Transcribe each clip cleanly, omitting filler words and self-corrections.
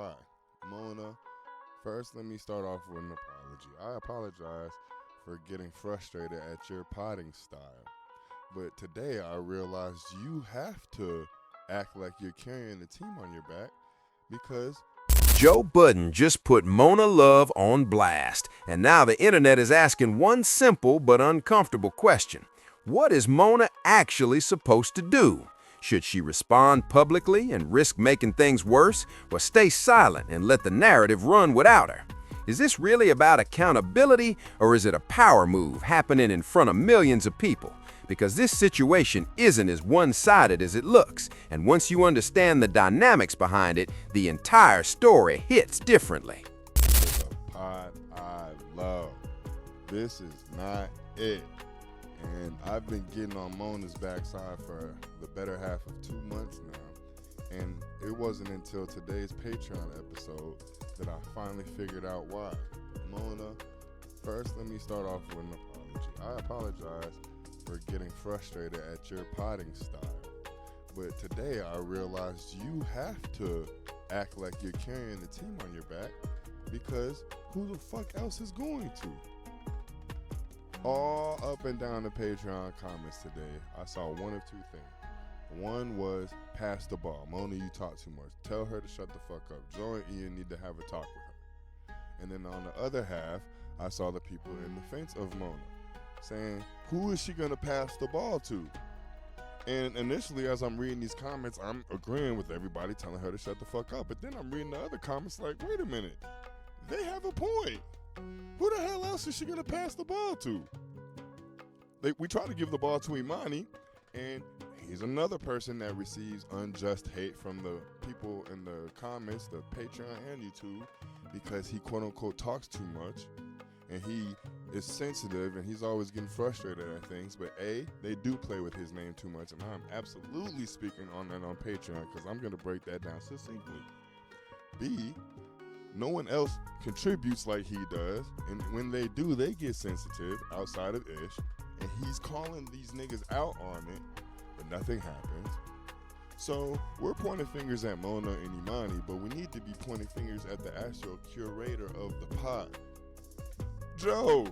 why. Mona, first let me start off with an apology. I apologize for getting frustrated at your potting style. But today I realized you have to act like you're carrying the team on your back because Joe Budden just put Mona Love on blast, and now the internet is asking one simple but uncomfortable question. What is Mona actually supposed to do? Should she respond publicly and risk making things worse, or stay silent and let the narrative run without her? Is this really about accountability, or is it a power move happening in front of millions of people? Because this situation isn't as one-sided as it looks, and once you understand the dynamics behind it, the entire story hits differently. it's a pod I love. This is not it. And I've been getting on Mona's backside for the better half of 2 months now. And it wasn't until today's Patreon episode that I finally figured out why. Mona, first let me start off with an apology. I apologize for getting frustrated at your potting style. But today I realized you have to act like you're carrying the team on your back because who the fuck else is going to? All up and down the Patreon comments today, I saw one of two things. One was pass the ball. Mona, you talk too much. Tell her to shut the fuck up. Joe and Ian need to have a talk with her. And then on the other half, I saw the people in defense of Mona saying, who is she going to pass the ball to? And initially, as I'm reading these comments, I'm agreeing with everybody telling her to shut the fuck up. But then I'm reading the other comments like, wait a minute. They have a point. Who the hell else is she going to pass the ball to? We try to give the ball to Imani, and he's another person that receives unjust hate from the people in the comments, the Patreon and YouTube, because he quote-unquote talks too much, and he is sensitive, and he's always getting frustrated at things. But A, they do play with his name too much, and I'm absolutely speaking on that on Patreon because I'm going to break that down succinctly. B, no one else contributes like he does, and when they do, they get sensitive outside of Ish, and he's calling these niggas out on it, but nothing happens. So we're pointing fingers at Mona and Imani, but we need to be pointing fingers at the actual curator of the pod, Joe.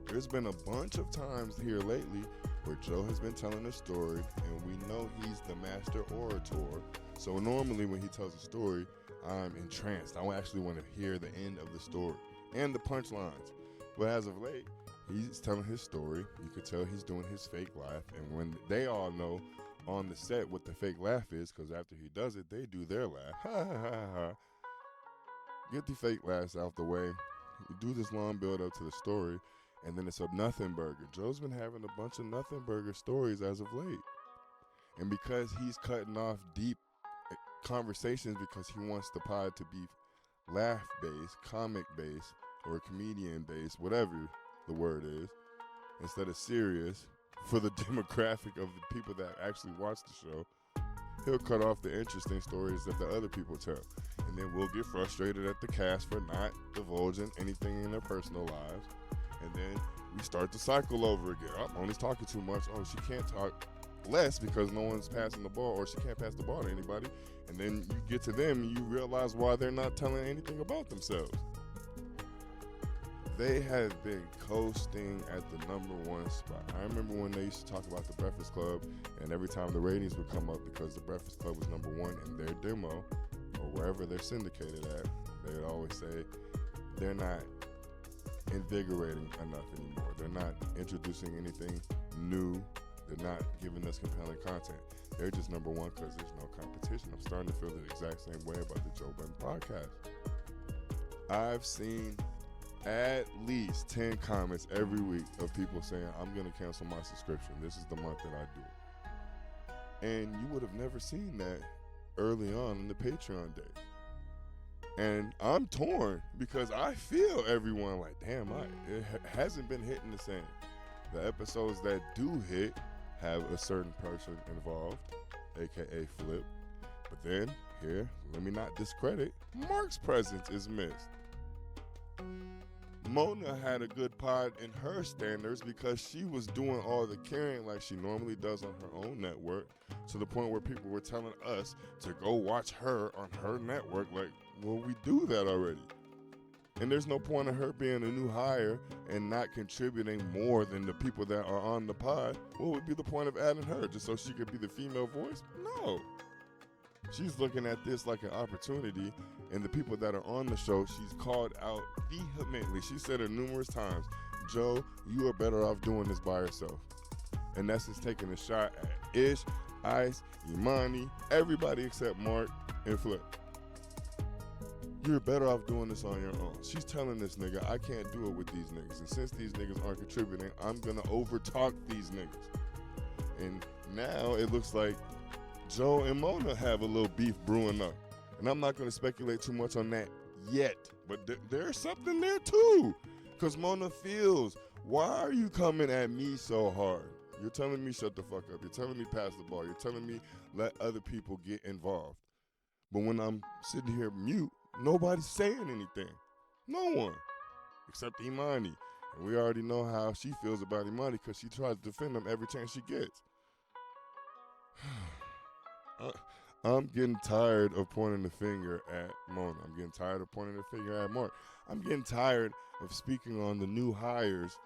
There's been a bunch of times here lately where Joe has been telling a story, and we know he's the master orator. So normally when he tells a story, I'm entranced. I actually want to hear the end of the story and the punchlines. But as of late, he's telling his story. You could tell he's doing his fake laugh. And when they all know on the set what the fake laugh is, because after he does it, they do their laugh. Ha ha ha ha. Get the fake laughs out the way. You do this long build up to the story, and then it's a nothing burger. Joe's been having a bunch of nothing burger stories as of late. And because he's cutting off deep conversations because he wants the pod to be laugh-based, comic-based, or comedian-based, whatever the word is, instead of serious, for the demographic of the people that actually watch the show, he'll cut off the interesting stories that the other people tell. And then we'll get frustrated at the cast for not divulging anything in their personal lives. And then we start the cycle over again. Oh, Moni's talking too much. Oh, she can't talk less because no one's passing the ball, or she can't pass the ball to anybody. And then you get to them and you realize why they're not telling anything about themselves. They have been coasting at the #1 spot. I remember when they used to talk about the Breakfast Club, and every time the ratings would come up because the Breakfast Club was #1 in their demo, or wherever they're syndicated at, they would always say they're not invigorating enough anymore. They're not introducing anything new. They're not giving us compelling content. They're just #1 because there's no competition. I'm starting to feel the exact same way about the Joe Budden podcast. I've seen at least 10 comments every week of people saying, I'm going to cancel my subscription. This is the month that I do it. And you would have never seen that early on in the Patreon days. And I'm torn because I feel everyone like, damn, it hasn't been hitting the same. The episodes that do hit have a certain person involved, aka Flip. But then, here, let me not discredit, Mark's presence is missed. Mona had a good pod in her standards because she was doing all the carrying like she normally does on her own network, to the point where people were telling us to go watch her on her network. Like, well, we do that already. And there's no point in her being a new hire and not contributing more than the people that are on the pod. What would be the point of adding her? Just so she could be the female voice? No. She's looking at this like an opportunity, and the people that are on the show, she's called out vehemently. She said it numerous times, Joe, you are better off doing this by yourself. And that's just taking a shot at Ish, Ice, Imani, everybody except Mark and Flip. You're better off doing this on your own. She's telling this nigga, I can't do it with these niggas. And since these niggas aren't contributing, I'm gonna overtalk these niggas. And now it looks like Joe and Mona have a little beef brewing up. And I'm not gonna speculate too much on that yet. But there's something there too. Because Mona feels, why are you coming at me so hard? You're telling me shut the fuck up. You're telling me pass the ball. You're telling me let other people get involved. But when I'm sitting here mute, nobody's saying anything. No one. Except Imani. And we already know how she feels about Imani because she tries to defend him every chance she gets. I'm getting tired of pointing the finger at Mona. I'm getting tired of pointing the finger at Mark. I'm getting tired of speaking on the new hires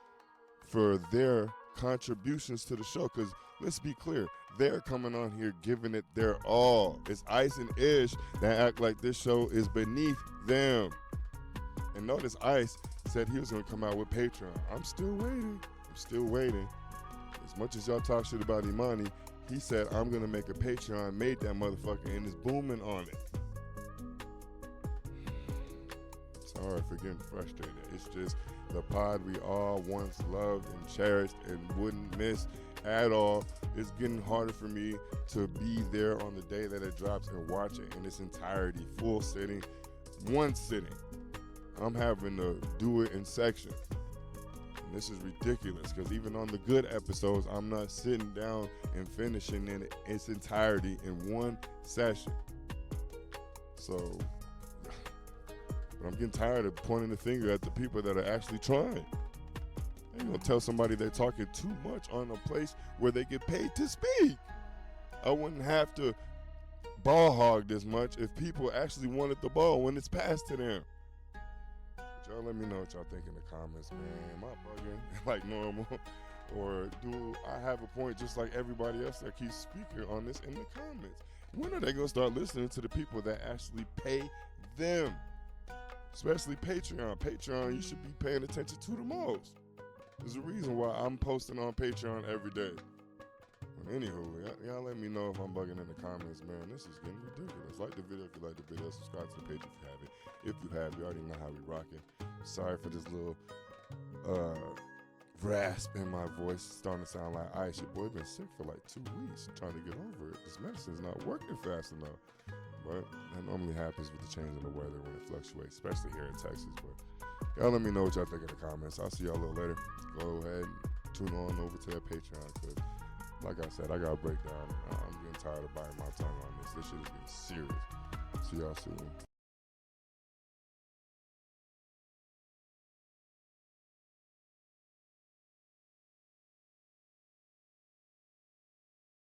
for their contributions to the show. Because let's be clear, they're coming on here giving it their all. It's Ice and Ish that act like this show is beneath them. And notice Ice said he was going to come out with Patreon. I'm still waiting. As much as y'all talk shit about Imani, he said, I'm going to make a Patreon, made that motherfucker, and is booming on it. Sorry for getting frustrated. It's just the pod we all once loved and cherished and wouldn't miss at all. It's getting harder for me to be there on the day that it drops and watch it in its entirety, full sitting, one sitting. I'm having to do it in sections. And this is ridiculous because even on the good episodes, I'm not sitting down and finishing in its entirety in one session. So, but I'm getting tired of pointing the finger at the people that are actually trying. I ain't gonna tell somebody they're talking too much on a place where they get paid to speak. I wouldn't have to ball hog this much if people actually wanted the ball when it's passed to them. Y'all let me know what y'all think in the comments, man. Am I bugging like normal? Or do I have a point just like everybody else that keeps speaking on this in the comments? When are they going to start listening to the people that actually pay them? Especially Patreon. Patreon, you should be paying attention to the most. There's a reason why I'm posting on Patreon every day. But anywho, y'all let me know if I'm bugging in the comments, man. This is getting ridiculous. Like the video if you like the video. Subscribe to the page if you haven't. If you have, you already know how we rocking. Sorry for this little rasp in my voice. Starting to sound like ice. Your boy been sick for like 2 weeks. Trying to get over it. This medicine's not working fast enough. But that normally happens with the change in the weather when it fluctuates, especially here in Texas. But y'all let me know what y'all think in the comments. I'll see y'all a little later. Go ahead and tune on over to that Patreon because, like I said, I got a breakdown. I'm getting tired of biting my tongue on this. This shit is getting serious. See y'all soon.